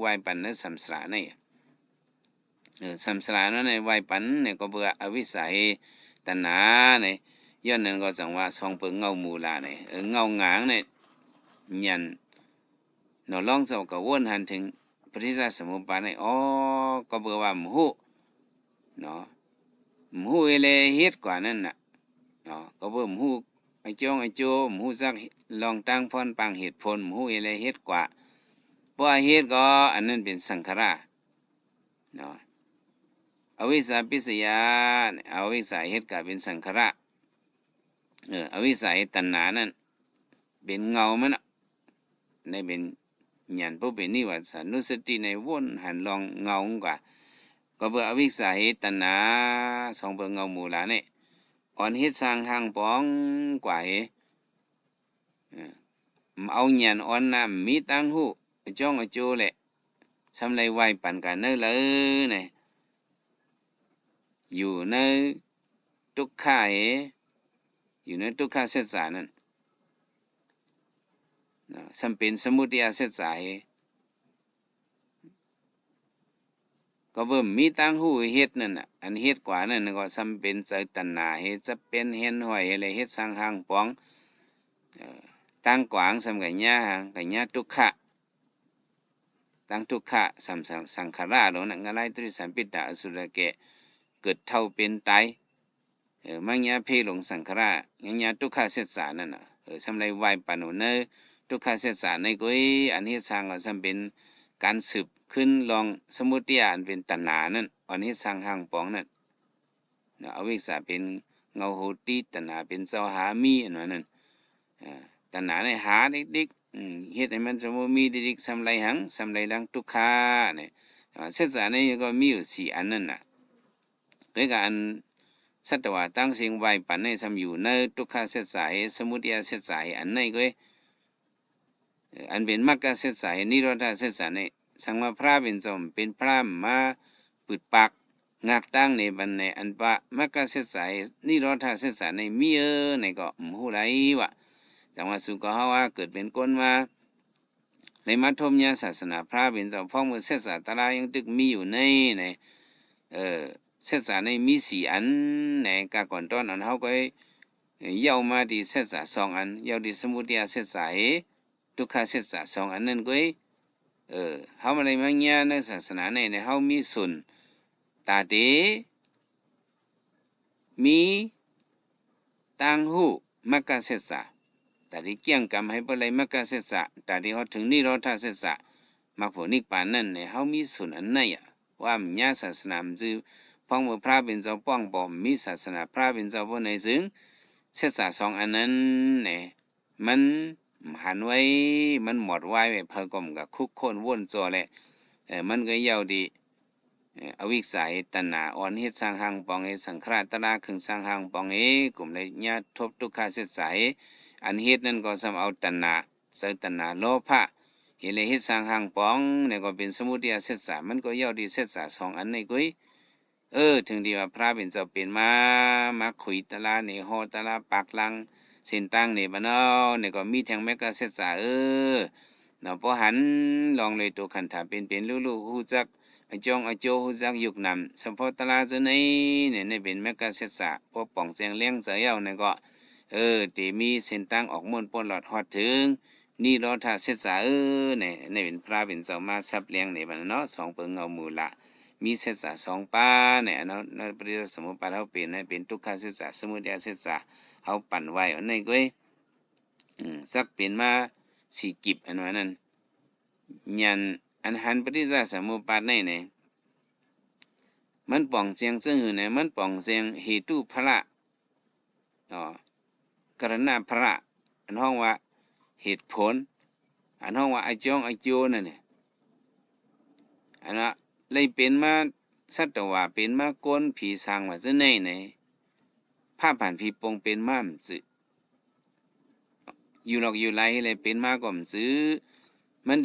ายปันนั้นสัมสระนี่สัมสระนั้นในวายปันเนี่ยก็เบื่ออวิสัยตัณหาเนี่ยย้อนนั้นก็จังว่าสองเปิงเงามูลาเนี่ยเงาหงางเนี่ยยันเนาะลองเจ้าก็วนหันถึงปฏิจจสมุปบาทเนี่ยอ๋อก็เบื่อว่ามหูเนาะมหูเอเลเฮ็ดกว่านั้นน่ะเนาะก็เบื่อมหูไอ้จ้องไอ้โจมหูจักลองตั้งพรปังเหตุผลมหูเอเลเฮ็ดกว่าเพราะเหตุก็อันนั้นเป็นสังขารเนาะอวิชชาปิสยาอวิชชาเหตุก็เป็นสังขารอวิชชาตัณหานั้นเป็นเงามันในเป็นยันผู้เป็นนิวาสานุสติในวนหันลองเงากว่าก็เบื่ออวิชชาตัณหาสองเบื่อเงามูลาเนี่ยอ่อนเฮ็ดสร้างหางปองกว่าเอายันอ่อนน้ำมีตังหูจ้องโจแหละทำไรไหวปั่นกันเนอเลยเนี่ยอยู่ในทุกข่ายอยู่ในทุกข่าเสียจานั้นสัมเป็นสมุทัยเสียใจก็เบิ่มมีตังหูเฮ็ดนั่นน่ะอันเฮ็ดกว่านั่นก็สัมเป็นใจตัณหาเฮ็ดจะเป็นเห็นห้อยอะไรเฮ็ดสร้างหางปองตั้งกวางสัมกัญญาหางกัญญาทุกขะตั้งทุกขะสังขารโดนังอะไรตริสัมปิตะอสุรเกะเกิดเท่าเป็นตายมังญาเพหลงสังขารงัญญาทุกขะเสสานั่นน่ะสัมไรวายปานเนทุกขะเสสาในก้อยอันนี้สร้างก็สัมเป็นการสืบขึ้นลองสมุทัยอันเป็นตัณหานั่นอันนี้สร้างหางปองนั่นอวิชชาเป็นเงาโหติตัณหาเป็นเจ้าหามีอันนั้นตัณหาในหาเด็กๆเฮ็ดให้มันสมมีเด็กๆสำไรหังสำไรดังทุกขาเนี่ยเสสานี่ก็มีอยู่4อันนั่นน่ะด้วยการสัตวะตั้งเสียงไว้ปันในสำอยู่ในทุกขเสสายสมุทัยเสสายอันในก็อันเป็นมรรคเสสายนิโรธเสสายในสังมาพระเป็นจอมเป็นพระมาปึดปากงักตั้งในบันในอันปะมรรคเสสายนิโรธเสสายในมีในก็หูไรวะจังว่าสุกเฮาว่าเกิดเป็นคนมาในมัธยมศาสนาพระเป็นเจ้าพ่อมือเสสาตรายังตึกมีอยู่ในเสสาในมี4อันในกาก่อนต้นอันเฮาก็ยาวมาที่เสสา2อันยาวที่สมุทัยเสสาทุกขเสสา2อันนั้นก็เฮามาเลยมาญาในศาสนาในเฮามีส่วนตาเตมีตังหูมักกะเสสาแต่ที่เกี่ยงกรรมให้บ่เลยมักกะเสสะแต่ที่เฮาถึงนิโรธาเสสะมรรคผลนิพพานนั่นเนี่ยเฮามีส่วนอันไหนว่ามีญาศาสนาจือพ้องมือพระเป็นเจ้าป้องบ่มีศาสนาพระเป็นเจ้าบ่ในซึ่งเสสะ2อันนั้นเนี่ยมันหันไว้มันหมดไว้เพิ่นก็กับคุกคนวนจอแหละมันก็ยาวดีอวิชชาตัณหาอ่อนเฮ็ดสร้างหางปองเฮ็ดสังขารตนาคึงสร้างหางปองกลุ่มเลยญาทบทุกขเสสะอันเฮ็ดนั่นก็สำเอาตัณหาใส่ตัณหาโลภะเฮ็ดเลยเฮ็ดสร้างหางปองเนี่ยก็เป็นสมุทัยเสสะมันก็ยาวดีเสสะ2อันนี้กุ้ยถึงดีว่าพระเป็นเจ้าเป็นมาคุยตะลานี่ฮอตะลาปากลังเส้นตั้งนี่บ่เนาะนี่ก็มีแทงแม้ก็เสสะเนาะพอหันลองเลยตัวขันถาเป็นลูกๆฮู้จักไอ้จองไอ้โจฮู้จักยุคนำสัมพอตะลาจะไหนเนี่ยในเป็นแม้ก็เสสะพอป่องแจงเลี้ยงใจเอานี่ก็ตีมีเส้นตั้งออกม่วนปนหลอดฮอดถึงนี่รอถ้าเสร็จสาเนี่ยในเป็นพระเป็นเจ้ามาซับเลี้ยงในบัดเนาะ2เปิงเงามูละมีเสร็จสา2ป้าเนี่ยเนาะในปริสมุปบาทเฮาเป็นให้เป็นทุกขเสร็จสาสมุทัยเสร็จสาเฮาปั่นไว้อันนี้ก็สักเป็นมา4กิบอันนั้นยันอันหันปฏิจจสมุปบาทในมันป่องเสียงซึ่งหือเนี่ยมันป่องเสียงเหตุพระเนาะกรณะพระอันห้องว่าเหตุผลอันห้องว่าไอจองไอโจนั่นเนี่ยอันน่ะเลยเป็นมาสัตว์ว่าเป็นมาก้นผีสางว่าจะไหนผ้าผ่านผีปงเป็นมามันจือยู่หรอกอยู่ไรเลยเป็นมาก็มันจืมัน